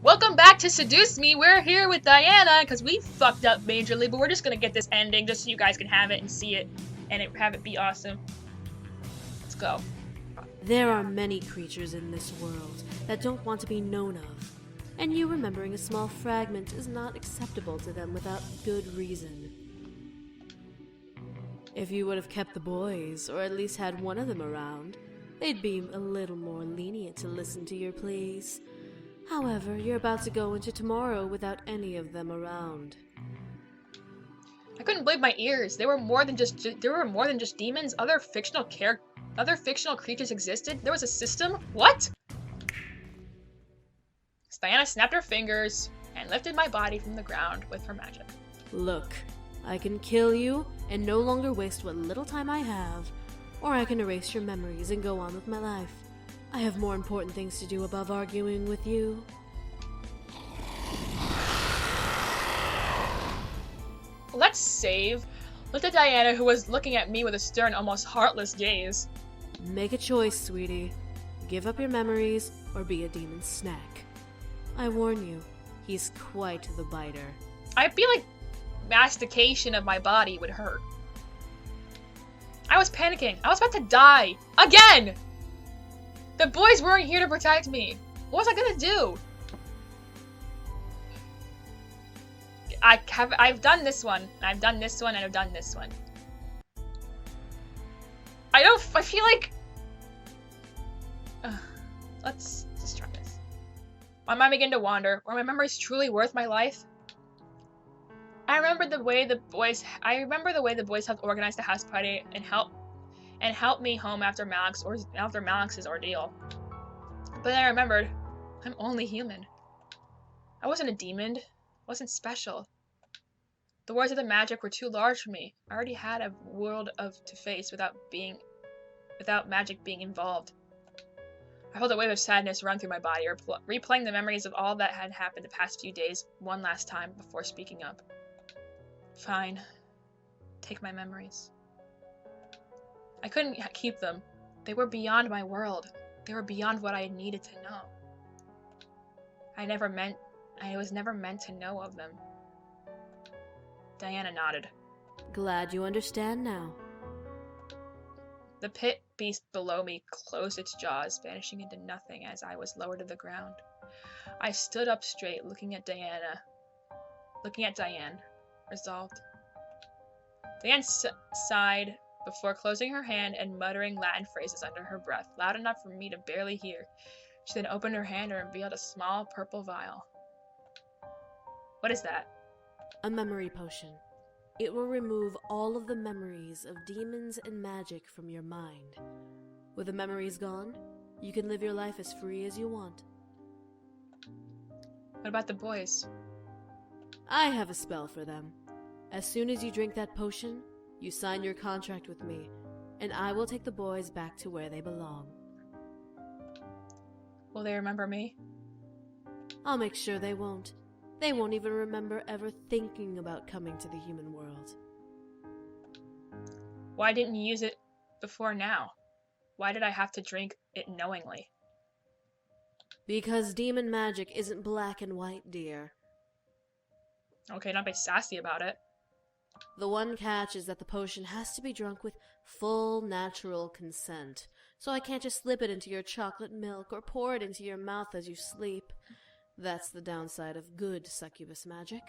Welcome back to Seduce Me. We're here with Diana because we fucked up majorly, but we're just gonna get this ending just so you guys can have it and see it and have it be awesome. Let's go. There are many creatures in this world that don't want to be known of, and you remembering a small fragment is not acceptable to them without good reason. If you would have kept the boys, or at least had one of them around, they'd be a little more lenient to listen to your pleas. However, you're about to go into tomorrow without any of them around. I couldn't believe my ears. There were more than just demons. Other fictional creatures existed. There was a system. What? Diana snapped her fingers and lifted my body from the ground with her magic. Look, I can kill you and no longer waste what little time I have, or I can erase your memories and go on with my life. I have more important things to do above arguing with you. Let's save. Looked at Diana, who was looking at me with a stern, almost heartless gaze. Make a choice, sweetie. Give up your memories or be a demon snack. I warn you, he's quite the biter. I feel like mastication of my body would hurt. I was panicking. I was about to die. Again! The boys weren't here to protect me. What was I gonna do? I've done this one, and I've done this one, and I've done this one. I feel like... let's just try this. My mind began to wander. Were my memories truly worth my life? I remember the way the boys helped organize the house party and help me home after Malix's ordeal. But then I remembered, I'm only human. I wasn't a demon. I wasn't special. The words of the magic were too large for me. I already had a world to face without magic being involved. I felt a wave of sadness run through my body, replaying the memories of all that had happened the past few days one last time before speaking up. Fine. Take my memories. I couldn't keep them. They were beyond my world. They were beyond what I needed to know. I was never meant to know of them. Diana nodded. Glad you understand now. The pit beast below me closed its jaws, vanishing into nothing as I was lowered to the ground. I stood up straight, looking at Diane, resolved. Diane sighed before closing her hand and muttering Latin phrases under her breath, loud enough for me to barely hear. She then opened her hand and revealed a small purple vial. What is that? A memory potion. It will remove all of the memories of demons and magic from your mind. With the memories gone, you can live your life as free as you want. What about the boys? I have a spell for them. As soon as you drink that potion, you sign your contract with me, and I will take the boys back to where they belong. Will they remember me? I'll make sure they won't. They won't even remember ever thinking about coming to the human world. Why didn't you use it before now? Why did I have to drink it knowingly? Because demon magic isn't black and white, dear. Okay, not be sassy about it. The one catch is that the potion has to be drunk with full natural consent, so I can't just slip it into your chocolate milk or pour it into your mouth as you sleep. That's the downside of good succubus magic.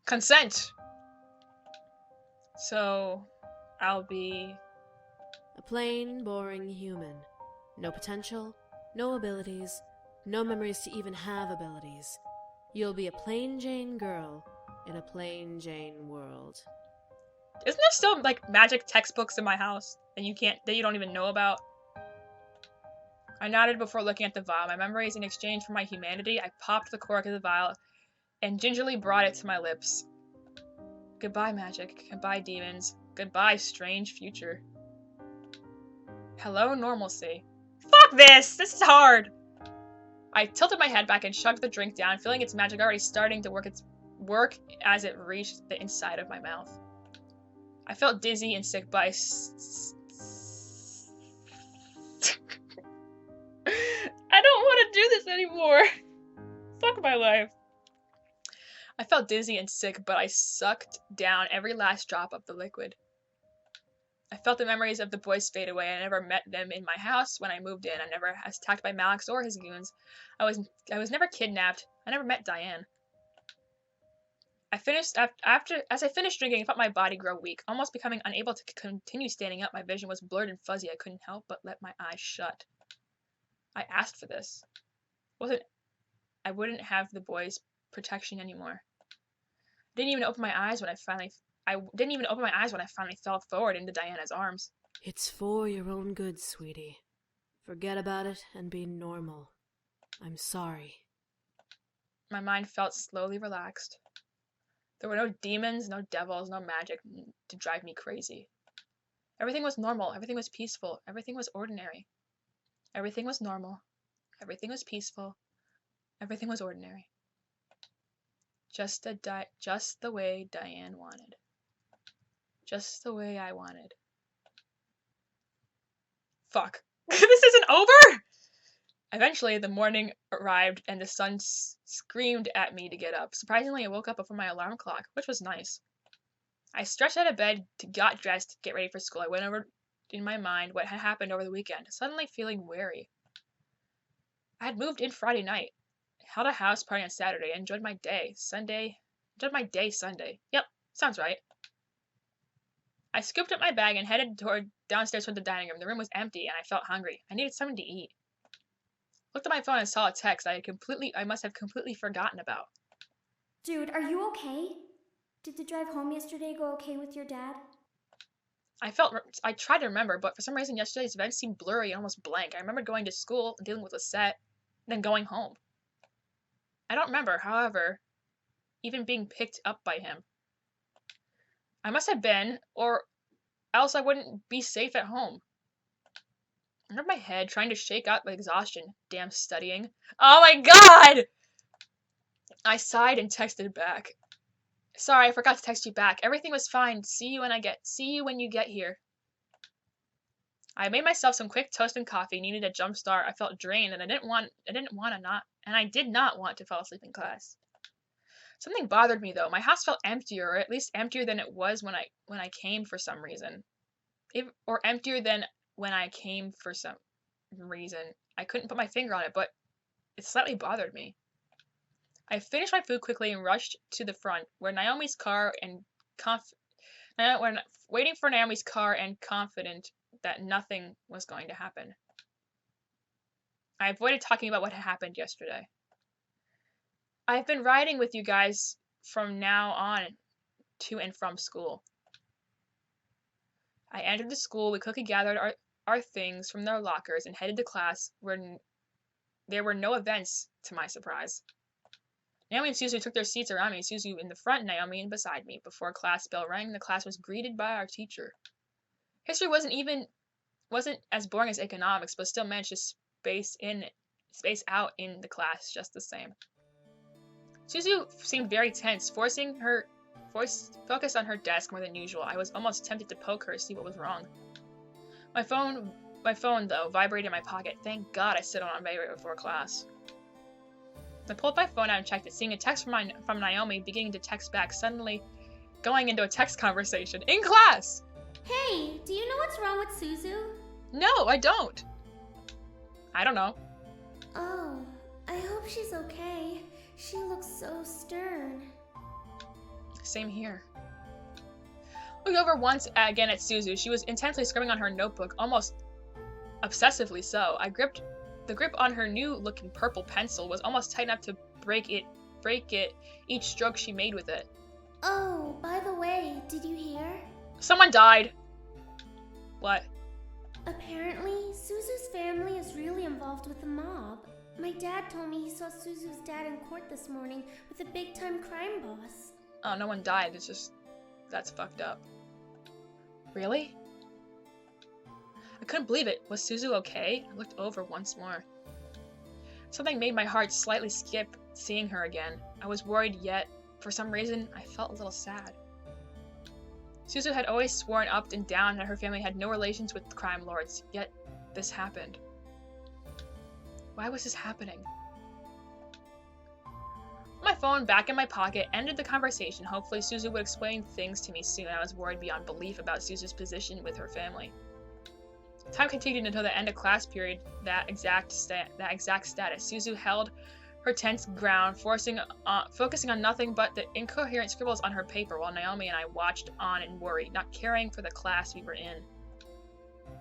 Consent! So, I'll be... a plain, boring human. No potential, no abilities, no memories to even have abilities. You'll be a plain Jane girl in a plain Jane world. Isn't there still, magic textbooks in my house that you don't even know about? I nodded before looking at the vial. My memories in exchange for my humanity, I popped the cork of the vial and gingerly brought it to my lips. Goodbye, magic. Goodbye, demons. Goodbye, strange future. Hello, normalcy. Fuck this! This is hard! I tilted my head back and chugged the drink down, feeling its magic already starting to work as it reached the inside of my mouth. I felt dizzy and sick, but I don't want to do anymore. Fuck my life. I felt dizzy and sick, but I sucked down every last drop of the liquid. I felt the memories of the boys fade away. I never met them in my house when I moved in. I never was attacked by Malix or his goons. I was never kidnapped. I never met Diane. As I finished drinking, I felt my body grow weak, almost becoming unable to continue standing up. My vision was blurred and fuzzy. I couldn't help but let my eyes shut. I asked for this. I wouldn't have the boys' protection anymore. I didn't even open my eyes when I finally fell forward into Diana's arms. It's for your own good, sweetie. Forget about it and be normal. I'm sorry. My mind felt slowly relaxed. There were no demons, no devils, no magic to drive me crazy. Everything was normal. Everything was peaceful. Everything was ordinary. Everything was normal. Everything was peaceful. Everything was ordinary. Just the way Diane wanted. Just the way I wanted. Fuck. This isn't over? Eventually, the morning arrived and the sun screamed at me to get up. Surprisingly, I woke up before my alarm clock, which was nice. I stretched out of bed, got dressed, get ready for school. I went over in my mind what had happened over the weekend, suddenly feeling wary. I had moved in Friday night, held a house party on Saturday, and enjoyed my day Sunday. Yep, sounds right. I scooped up my bag and headed downstairs toward the dining room. The room was empty, and I felt hungry. I needed something to eat. Looked at my phone and saw a text I must have completely forgotten about. Dude, are you okay? Did the drive home yesterday go okay with your dad? I tried to remember, but for some reason yesterday's events seemed blurry and almost blank. I remembered going to school and dealing with Lisette, then going home. I don't remember, however, even being picked up by him. I must have been, or else I wouldn't be safe at home. I rubbed my head, trying to shake out the exhaustion. Damn studying. Oh my god! I sighed and texted back. Sorry, I forgot to text you back. Everything was fine. See you when you get here. I made myself some quick toast and coffee. Needed a jump start. I felt drained, and I did not want to fall asleep in class. Something bothered me though. My house felt emptier, or at least emptier than it was when I came for some reason. Emptier than when I came for some reason. I couldn't put my finger on it, but it slightly bothered me. I finished my food quickly and rushed to the front, where Naomi's car and waiting for Naomi's car and confident that nothing was going to happen. I avoided talking about what had happened yesterday. I've been riding with you guys from now on to and from school. I entered the school. We quickly gathered our things from their lockers and headed to class, where there were no events, to my surprise. Naomi and Suzu took their seats around me, Suzu in the front, Naomi in beside me. Before class bell rang, the class was greeted by our teacher. History wasn't as boring as economics, but still managed to space out in the class just the same. Suzu seemed very tense, forcing her focus on her desk more than usual. I was almost tempted to poke her to see what was wrong. My phone, though, vibrated in my pocket. Thank God I sit on vibrate before class. I pulled my phone out and checked it, seeing a text from Naomi, beginning to text back, suddenly going into a text conversation. In class! Hey, do you know what's wrong with Suzu? No, I don't. I don't know. Oh, I hope she's okay. She looks so stern. Same here. Looked over once again at Suzu. She was intensely scribbling on her notebook, almost obsessively so. The grip on her new-looking purple pencil was almost tight enough to break it each stroke she made with it. Oh, by the way, did you hear? Someone died. What? Apparently, Suzu's family is really involved with the mob. My dad told me he saw Suzu's dad in court this morning with a big-time crime boss. Oh, no one died. It's just... that's fucked up. Really? I couldn't believe it. Was Suzu okay? I looked over once more. Something made my heart slightly skip seeing her again. I was worried, yet, for some reason, I felt a little sad. Suzu had always sworn up and down that her family had no relations with crime lords, yet this happened. Why was this happening? My phone back in my pocket ended the conversation. Hopefully Suzu would explain things to me soon. I was worried beyond belief about Suzu's position with her family. Time continued until the end of class period, that exact status. Suzu held her tense ground, focusing on nothing but the incoherent scribbles on her paper, while Naomi and I watched on and worried, not caring for the class we were in.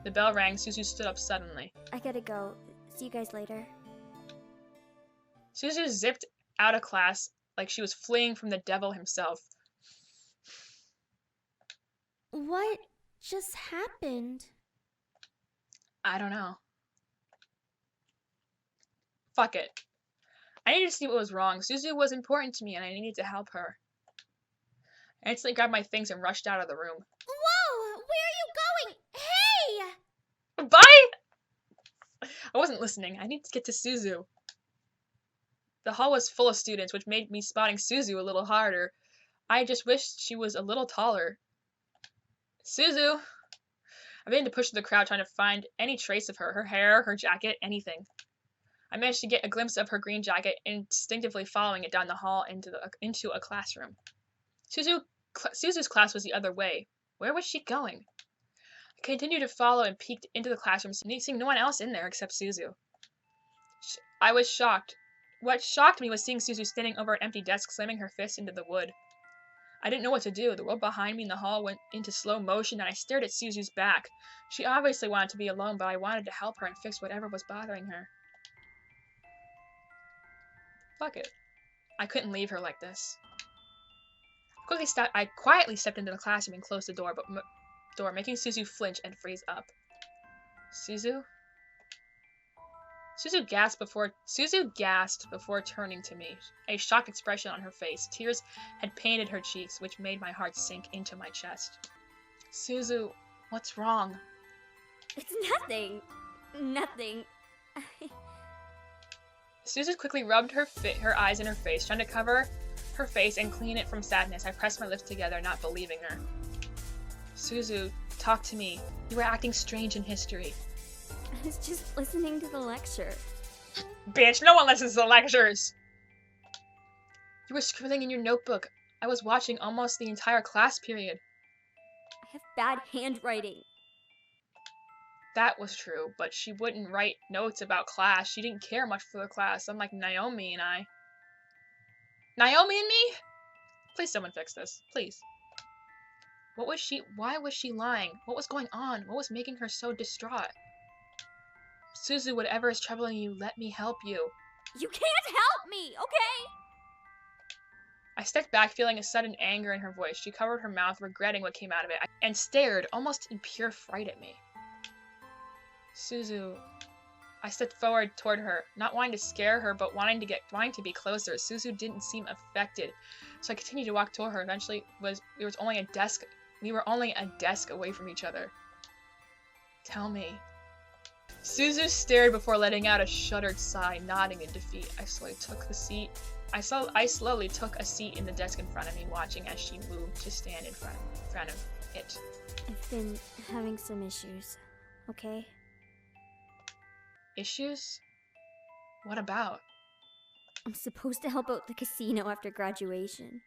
The bell rang. Suzu stood up suddenly. I gotta go. See you guys later. Suzu zipped out of class like she was fleeing from the devil himself. What just happened? I don't know. Fuck it. I needed to see what was wrong. Suzu was important to me and I needed to help her. I instantly grabbed my things and rushed out of the room. Whoa! Where are you going? Hey! Bye! I wasn't listening. I need to get to Suzu. The hall was full of students, which made me spotting Suzu a little harder. I just wished she was a little taller. Suzu! I began to push through the crowd, trying to find any trace of her. Her hair, her jacket, anything. I managed to get a glimpse of her green jacket, instinctively following it down the hall into a classroom. Suzu's class was the other way. Where was she going? I continued to follow and peeked into the classroom, seeing no one else in there except Suzu. I was shocked. What shocked me was seeing Suzu standing over an empty desk, slamming her fist into the wood. I didn't know what to do. The world behind me in the hall went into slow motion, and I stared at Suzu's back. She obviously wanted to be alone, but I wanted to help her and fix whatever was bothering her. Fuck it. I couldn't leave her like this. I quietly stepped into the classroom and closed the door, making Suzu flinch and freeze up. Suzu? Suzu gasped before turning to me, a shocked expression on her face. Tears had painted her cheeks, which made my heart sink into my chest. Suzu, what's wrong? It's nothing. Nothing. Suzu quickly rubbed her eyes in her face, trying to cover her face and clean it from sadness. I pressed my lips together, not believing her. Suzu, talk to me. You were acting strange in history. I was just listening to the lecture. Bitch, no one listens to the lectures! You were scribbling in your notebook. I was watching almost the entire class period. I have bad handwriting. That was true, but she wouldn't write notes about class. She didn't care much for the class, unlike Naomi and I. Naomi and me? Please someone fix this. Please. Why was she lying? What was going on? What was making her so distraught? Suzu, whatever is troubling you, let me help you. You can't help me, okay? I stepped back, feeling a sudden anger in her voice. She covered her mouth, regretting what came out of it, and stared, almost in pure fright at me. Suzu. I stepped forward toward her, not wanting to scare her, but wanting to be closer. Suzu didn't seem affected, so I continued to walk toward her. Eventually, we were only a desk away from each other. Tell me. Suzu stared before letting out a shuddered sigh, nodding in defeat. I slowly took a seat in the desk in front of me, watching as she moved to stand in front of it. I've been having some issues, okay? Issues? What about? I'm supposed to help out the casino after graduation.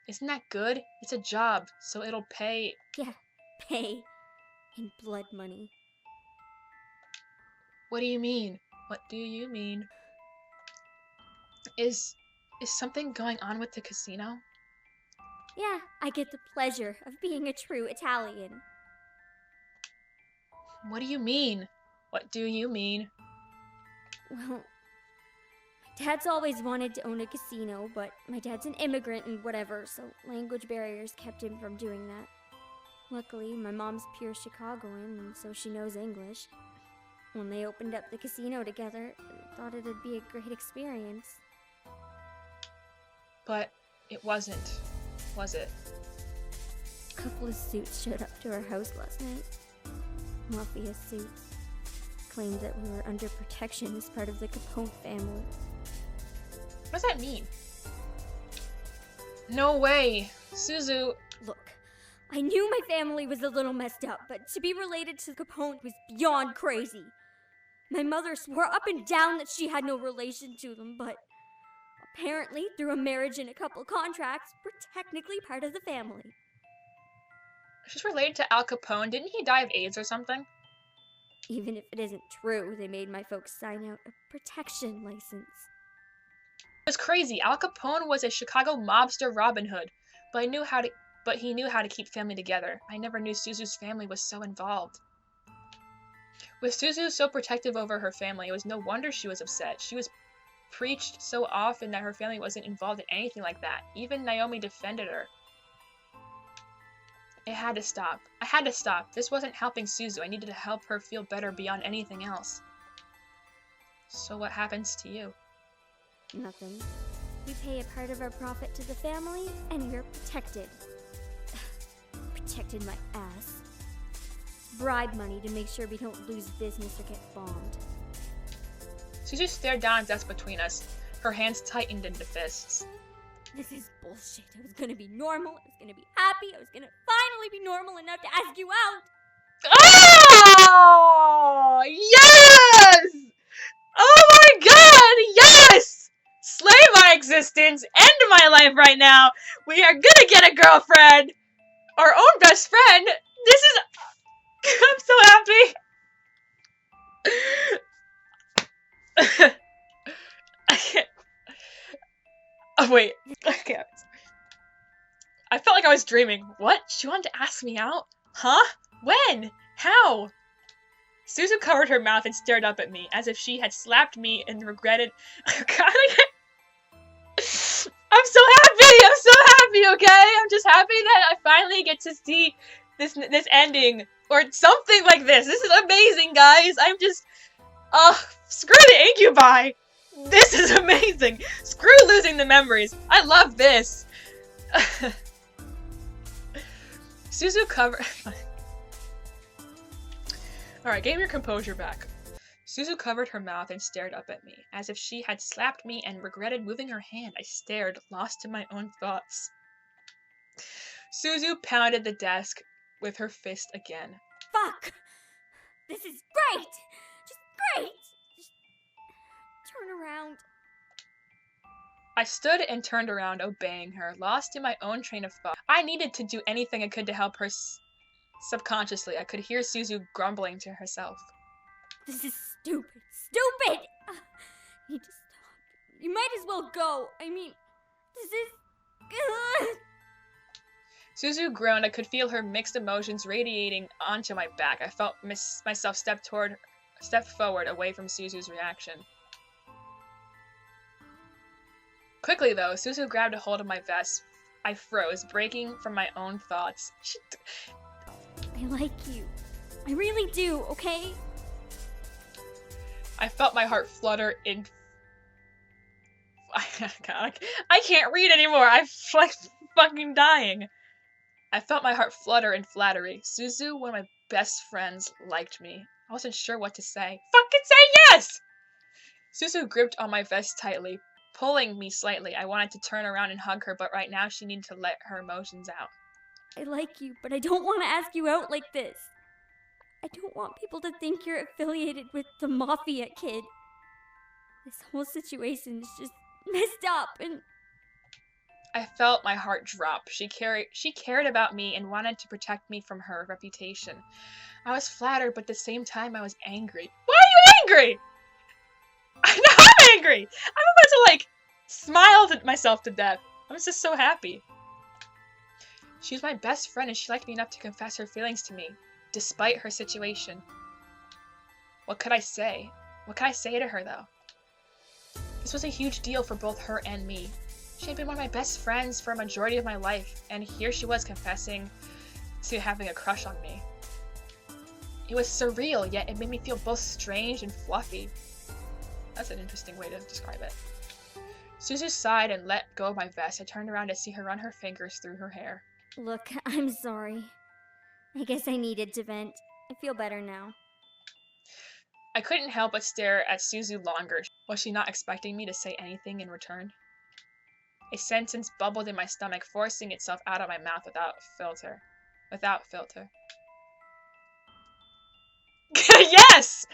Isn't that good? It's a job, so it'll pay. Yeah, pay. In blood money. What do you mean? What do you mean? Is something going on with the casino? Yeah, I get the pleasure of being a true Italian. What do you mean? What do you mean? Well, my dad's always wanted to own a casino, but my dad's an immigrant and whatever, so language barriers kept him from doing that. Luckily, my mom's pure Chicagoan, and so she knows English. When they opened up the casino together, I thought it'd be a great experience. But it wasn't, was it? A couple of suits showed up to our house last night. Mafia suits. Claimed that we were under protection as part of the Capone family. What does that mean? No way! Suzu... Look, I knew my family was a little messed up, but to be related to Capone was beyond crazy. My mother swore up and down that she had no relation to them, but Apparently, through a marriage and a couple contracts, we're technically part of the family. She's related to Al Capone. Didn't he die of AIDS or something? Even if it isn't true, they made my folks sign out a protection license. It was crazy. Al Capone was a Chicago mobster Robin Hood, but he knew how to keep family together. I never knew Suzu's family was so involved. With Suzu so protective over her family, it was no wonder she was upset. She was preached so often that her family wasn't involved in anything like that. Even Naomi defended her. It had to stop. I had to stop. This wasn't helping Suzu. I needed to help her feel better beyond anything else. So what happens to you? Nothing. We pay a part of our profit to the family, and we're protected. Protected my ass. Bribe money to make sure we don't lose business or get bombed. Suzu stared down at the desk between us. Her hands tightened into fists. This is bullshit. I was gonna be normal. I was gonna be happy. I was gonna finally be normal enough to ask you out. Oh! Yes! Oh my god! Yes! Slay my existence! End my life right now! We are gonna get a girlfriend! Our own best friend! This is... I'm so happy! I can't... Oh, wait. Okay. I felt like I was dreaming. What? She wanted to ask me out? Huh? When? How? Suzu covered her mouth and stared up at me, as if she had slapped me and regretted... God, I'm so happy! I'm so happy, okay? I'm just happy that I finally get to see this ending. Or something like this. This is amazing, guys! I'm just... screw the incubi! This is amazing! Screw losing the memories! I love this! Suzu covered... Alright, get your composure back. Suzu covered her mouth and stared up at me, as if she had slapped me and regretted moving her hand. I stared, lost in my own thoughts. Suzu pounded the desk with her fist again. Fuck! This is great! Just great! Just turn around. I stood and turned around, obeying her, lost in my own train of thought. I needed to do anything I could to help her. Subconsciously, I could hear Suzu grumbling to herself. This is stupid. Stupid! You just stop. You might as well go. I mean, this is... Suzu groaned. I could feel her mixed emotions radiating onto my back. I felt myself step forward away from Suzu's reaction. Quickly, though, Suzu grabbed a hold of my vest. I froze, breaking from my own thoughts. I like you. I really do, okay? I felt my heart flutter in... I can't read anymore. I'm like fucking dying. I felt my heart flutter in flattery. Suzu, one of my best friends, liked me. I wasn't sure what to say. Fucking say yes! Suzu gripped on my vest tightly, pulling me slightly. I wanted to turn around and hug her, but right now she needed to let her emotions out. I like you, but I don't want to ask you out like this. I don't want people to think you're affiliated with the Mafia kid. This whole situation is just messed up and... I felt my heart drop. She cared about me and wanted to protect me from her reputation. I was flattered, but at the same time I was angry. Why are you angry? I'm angry! I'm about to, like, smile at myself to death. I was just so happy. She was my best friend and she liked me enough to confess her feelings to me, despite her situation. What could I say? What could I say to her, though? This was a huge deal for both her and me. She had been one of my best friends for a majority of my life, and here she was confessing to having a crush on me. It was surreal, yet it made me feel both strange and fluffy. That's an interesting way to describe it. Suzu sighed and let go of my vest. I turned around to see her run her fingers through her hair. Look, I'm sorry. I guess I needed to vent. I feel better now. I couldn't help but stare at Suzu longer. Was she not expecting me to say anything in return? A sentence bubbled in my stomach, forcing itself out of my mouth without filter. Yes!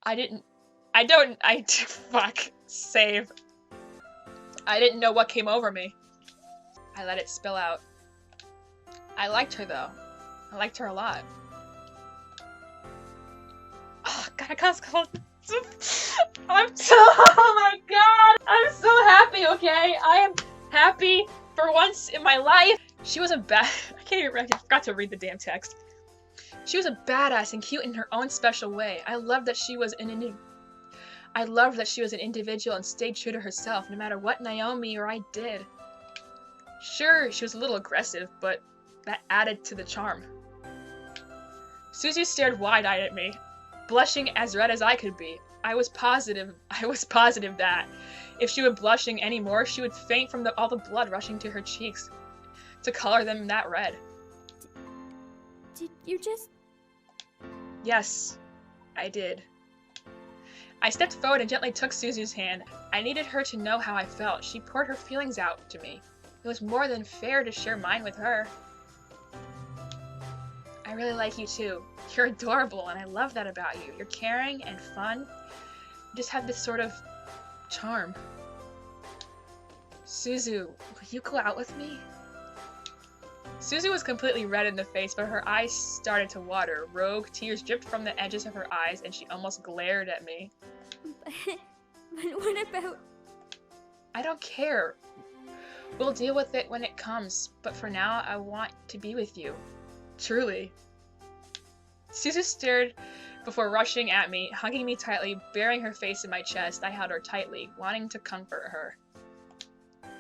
I didn't Fuck. Save. I didn't know what came over me. I let it spill out. I liked her, though. I liked her a lot. Oh, God, I can't call. Oh my God! I'm so happy, okay? I am happy for once in my life. She was a I can't even, I forgot to read the damn text. She was a badass and cute in her own special way. I loved that she was an individual and stayed true to herself, no matter what Naomi or I did. Sure, she was a little aggressive, but that added to the charm. Susie stared wide-eyed at me, blushing as red as I could be. I was positive that if she were blushing any more, she would faint from all the blood rushing to her cheeks to color them that red. Did you just... Yes, I did. I stepped forward and gently took Susie's hand. I needed her to know how I felt. She poured her feelings out to me. It was more than fair to share mine with her. I really like you too. You're adorable, and I love that about you. You're caring and fun. You just have this sort of charm. Suzu, will you go out with me? Suzu was completely red in the face, but her eyes started to water. Rogue tears dripped from the edges of her eyes, and she almost glared at me. But what about... I don't care. We'll deal with it when it comes, but for now, I want to be with you. Truly. Suzu stared before rushing at me, hugging me tightly, burying her face in my chest. I held her tightly, wanting to comfort her.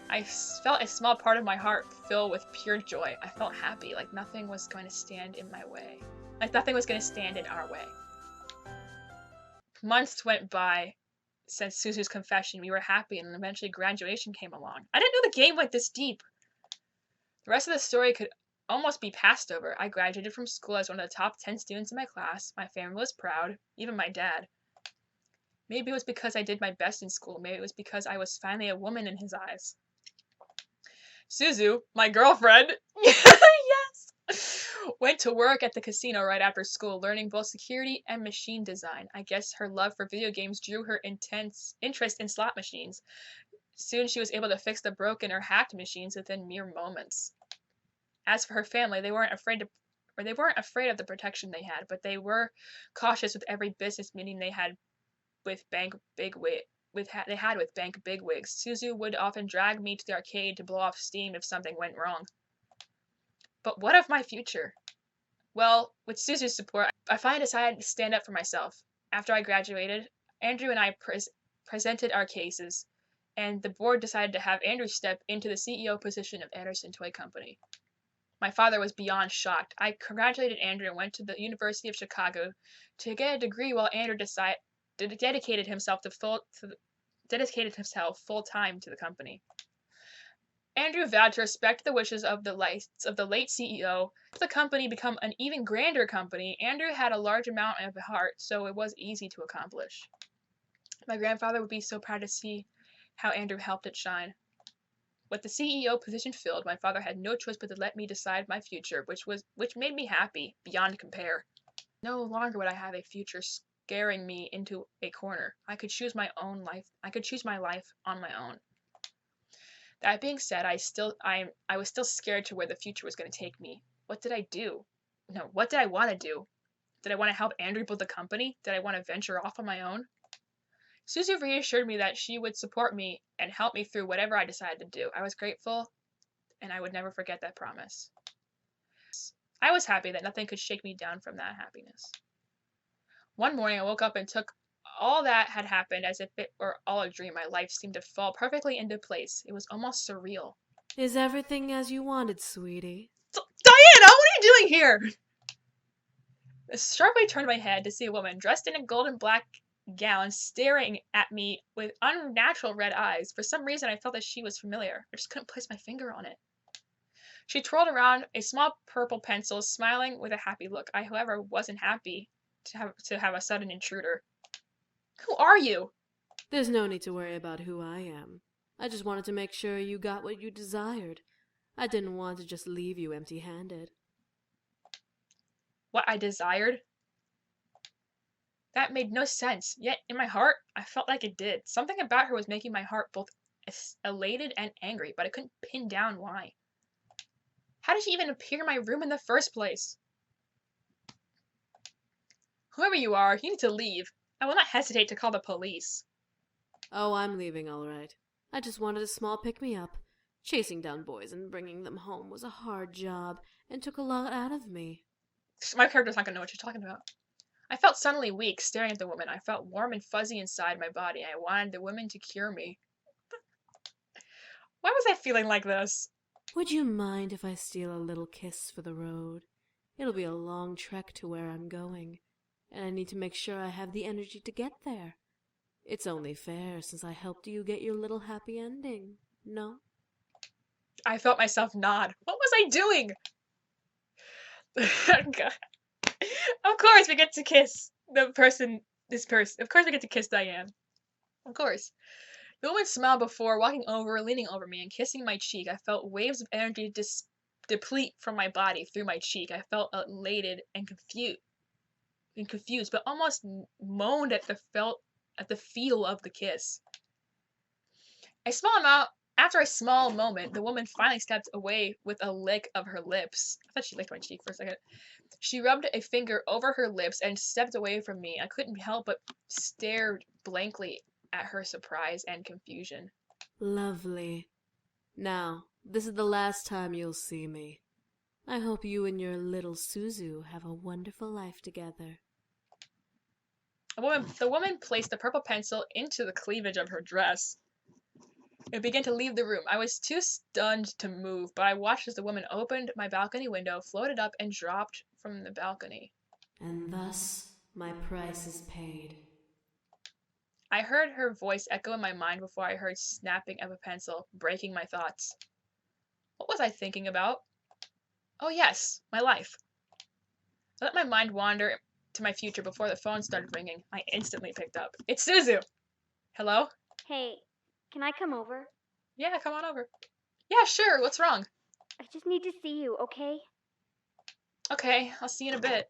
I felt a small part of my heart fill with pure joy. I felt happy, like nothing was going to stand in my way. Like nothing was going to stand in our way. Months went by since Suzu's confession. We were happy, and eventually graduation came along. I didn't know the game went this deep. The rest of the story could almost be passed over. I graduated from school as one of the top 10 students in my class. My family was proud, even my dad. Maybe it was because I did my best in school. Maybe it was because I was finally a woman in his eyes. Suzu, my girlfriend, yes, went to work at the casino right after school, learning both security and machine design. I guess her love for video games drew her intense interest in slot machines. Soon she was able to fix the broken or hacked machines within mere moments. As for her family, they weren't afraid of the protection they had, but they were cautious with every business meeting they had with bank bigwigs. Suzu would often drag me to the arcade to blow off steam if something went wrong. But what of my future? Well, with Suzu's support, I finally decided to stand up for myself. After I graduated, Andrew and I presented our cases, and the board decided to have Andrew step into the CEO position of Anderson Toy Company. My father was beyond shocked. I congratulated Andrew and went to the University of Chicago to get a degree while Andrew dedicated himself full-time to the company. Andrew vowed to respect the wishes of the late CEO. To the company become an even grander company, Andrew had a large amount of heart, so it was easy to accomplish. My grandfather would be so proud to see how Andrew helped it shine. With the CEO position filled, my father had no choice but to let me decide my future, which made me happy beyond compare. No longer would I have a future scaring me into a corner. I could choose my own life. I could choose my life on my own. That being said, I was still scared to where the future was going to take me. What did I do? No, what did I want to do? Did I want to help Andrew build the company? Did I want to venture off on my own? Suzu reassured me that she would support me and help me through whatever I decided to do. I was grateful, and I would never forget that promise. I was happy that nothing could shake me down from that happiness. One morning I woke up and took all that had happened as if it were all a dream. My life seemed to fall perfectly into place. It was almost surreal. Is everything as you wanted, sweetie? Diana, what are you doing here? I sharply turned my head to see a woman dressed in a golden black gown staring at me with unnatural red eyes. For some reason I felt that she was familiar. I just couldn't place my finger on it. She twirled around a small purple pencil, smiling with a happy look. I, however, wasn't happy to have a sudden intruder. Who are you? There's no need to worry about who I am. I just wanted to make sure you got what you desired. I didn't want to just leave you empty-handed. What I desired? That made no sense, yet in my heart, I felt like it did. Something about her was making my heart both elated and angry, but I couldn't pin down why. How did she even appear in my room in the first place? Whoever you are, you need to leave. I will not hesitate to call the police. Oh, I'm leaving, all right. I just wanted a small pick-me-up. Chasing down boys and bringing them home was a hard job and took a lot out of me. My character's not going to know what you're talking about. I felt suddenly weak, staring at the woman. I felt warm and fuzzy inside my body. I wanted the woman to cure me. Why was I feeling like this? Would you mind if I steal a little kiss for the road? It'll be a long trek to where I'm going, and I need to make sure I have the energy to get there. It's only fair since I helped you get your little happy ending, no? I felt myself nod. What was I doing? God. Of course we get to kiss this person. Of course we get to kiss Diane. Of course. The woman smiled before walking over, leaning over me, and kissing my cheek. I felt waves of energy deplete from my body through my cheek. I felt elated and confused, but almost moaned at the feel of the kiss. After a small moment, the woman finally stepped away with a lick of her lips. I thought she licked my cheek for a second. She rubbed a finger over her lips and stepped away from me. I couldn't help but stare blankly at her surprise and confusion. Lovely. Now, this is the last time you'll see me. I hope you and your little Suzu have a wonderful life together. The woman placed the purple pencil into the cleavage of her dress. It began to leave the room. I was too stunned to move, but I watched as the woman opened my balcony window, floated up, and dropped from the balcony. And thus, my price is paid. I heard her voice echo in my mind before I heard snapping of a pencil, breaking my thoughts. What was I thinking about? Oh yes, my life. I let my mind wander to my future before the phone started ringing. I instantly picked up. It's Suzu! Hello? Hey, can I come over? Yeah, come on over. Yeah, sure, what's wrong? I just need to see you, okay? Okay, I'll see you in a bit.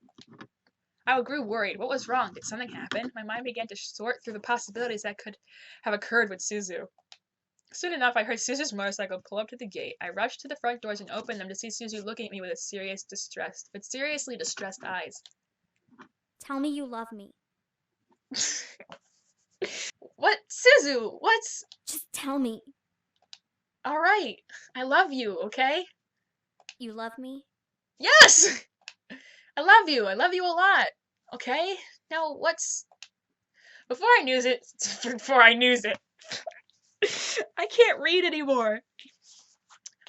I grew worried. What was wrong? Did something happen? My mind began to sort through the possibilities that could have occurred with Suzu. Soon enough, I heard Suzu's motorcycle pull up to the gate. I rushed to the front doors and opened them to see Suzu looking at me with seriously distressed eyes. Tell me you love me. What? Suzu, what's... Just tell me. Alright, I love you, okay? You love me? Yes! I love you a lot, okay? Now, what's... Before I knew it... I can't read anymore.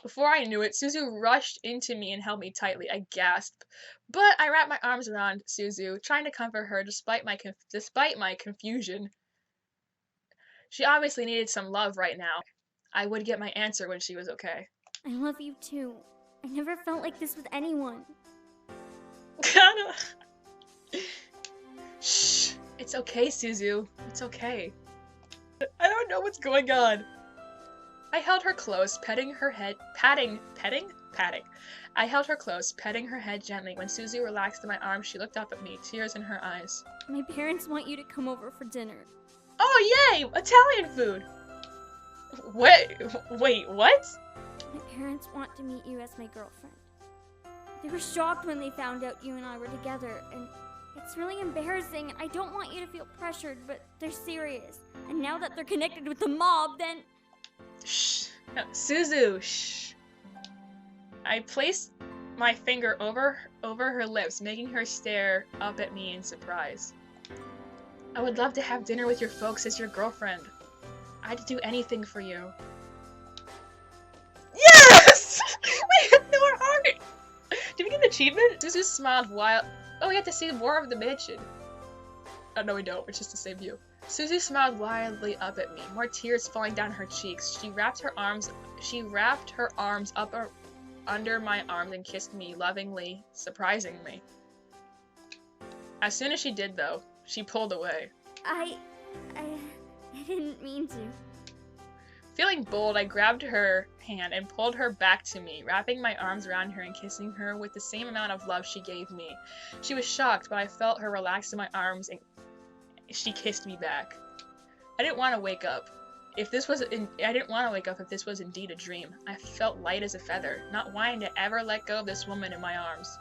Before I knew it, Suzu rushed into me and held me tightly. I gasped, but I wrapped my arms around Suzu, trying to comfort her despite my confusion. She obviously needed some love right now. I would get my answer when she was okay. I love you too. I never felt like this with anyone. Shh. It's okay, Suzu. It's okay. I don't know what's going on. I held her close, petting her head, patting. I held her close, petting her head gently. When Suzu relaxed in my arms, she looked up at me, tears in her eyes. My parents want you to come over for dinner. Oh, yay! Italian food! Wait, what? My parents want to meet you as my girlfriend. They were shocked when they found out you and I were together, and it's really embarrassing, and I don't want you to feel pressured, but they're serious. And now that they're connected with the mob, then... Shh. No, Suzu, shh. I placed my finger over her lips, making her stare up at me in surprise. I would love to have dinner with your folks as your girlfriend. I'd do anything for you. Yes! We have no heart! Did we get an achievement? Suzu smiled wild. Oh, we have to see more of the mansion. Oh, no, we don't. It's just the same view. Suzu smiled wildly up at me, more tears falling down her cheeks. She wrapped her arms up under my arms and kissed me lovingly, surprising me. As soon as she did, though, she pulled away. I didn't mean to. Feeling bold, I grabbed her hand and pulled her back to me, wrapping my arms around her and kissing her with the same amount of love she gave me. She was shocked, but I felt her relax in my arms she kissed me back. I didn't want to wake up. I didn't want to wake up if this was indeed a dream. I felt light as a feather, not wanting to ever let go of this woman in my arms.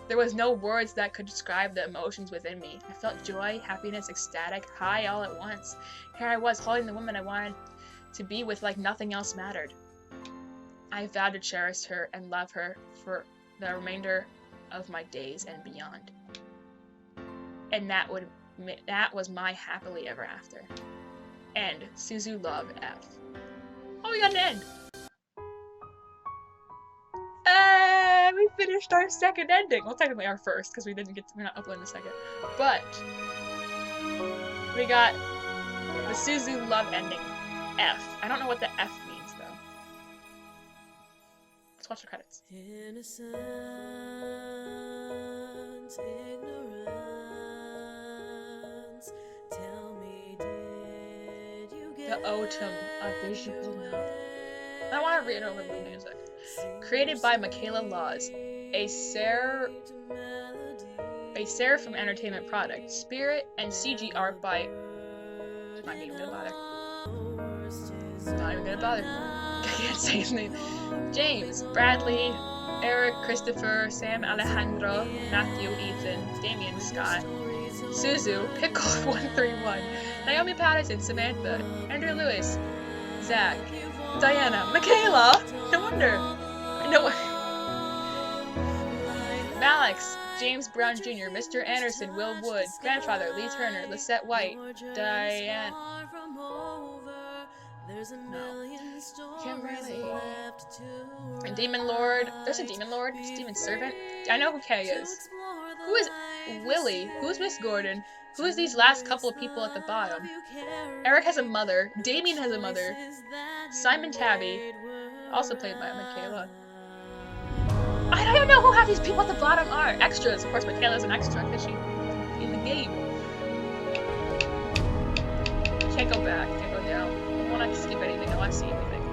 There was no words that could describe the emotions within me. I felt joy, happiness, ecstatic, high all at once. Here I was, holding the woman I wanted to be with like nothing else mattered. I vowed to cherish her and love her for the remainder of my days and beyond. And that was my happily ever after. End. Suzu Love F. Oh, we got an end! We finished our second ending. Well, technically our first, because we're not uploading the second. But we got the Suzu Love ending. F. I don't know what the F means though. Let's watch the credits. Innocent ignorance. Tell me, did you get The Autumn of Visual Novel. I want to read over the music. Created by Michaela Laws, a Seraphim Entertainment product. Spirit and CG art by. Not even gonna bother. Not even gonna bother. I can't say his name. James, Bradley, Eric, Christopher, Sam, Alejandro, Matthew, Ethan, Damien, Scott, Suzu, Pickle131, Naomi Patterson, Samantha, Andrew Lewis, Zach, Diana, Michaela. No wonder. No. Malix, James Brown Jr., Mr. Anderson, Will Wood, Grandfather, Lee Turner, Lisette White, Diane. No. Kimberly. And Demon Lord. There's a Demon Lord. There's a Demon Servant. I know who Kay is. Who is Willie? Who's Miss Gordon? Who is these last couple of people at the bottom? Eric has a mother. Damien has a mother. Simon Tabby, also played by Michaela. I don't even know who half these people at the bottom are. Extras. Of course, Michaela's an extra because she's in the game. Can't go back. Can't go down. I don't want to skip anything. I want to see everything.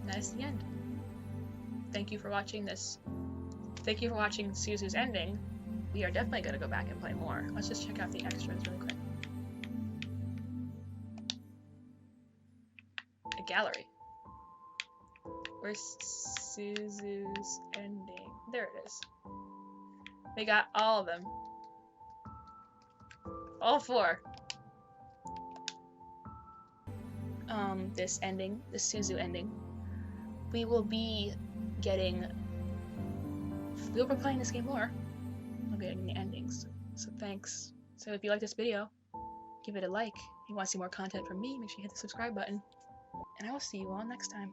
And that's the end. Thank you for watching this. Thank you for watching Suzu's ending. We are definitely going to go back and play more. Let's just check out the extras really quick. A gallery. Where's Suzu's ending? There it is. They got all of them. All 4. This ending, the Suzu ending. We will be playing this game more. We'll be getting the endings. So thanks. So if you like this video, give it a like. If you want to see more content from me, make sure you hit the subscribe button. And I will see you all next time.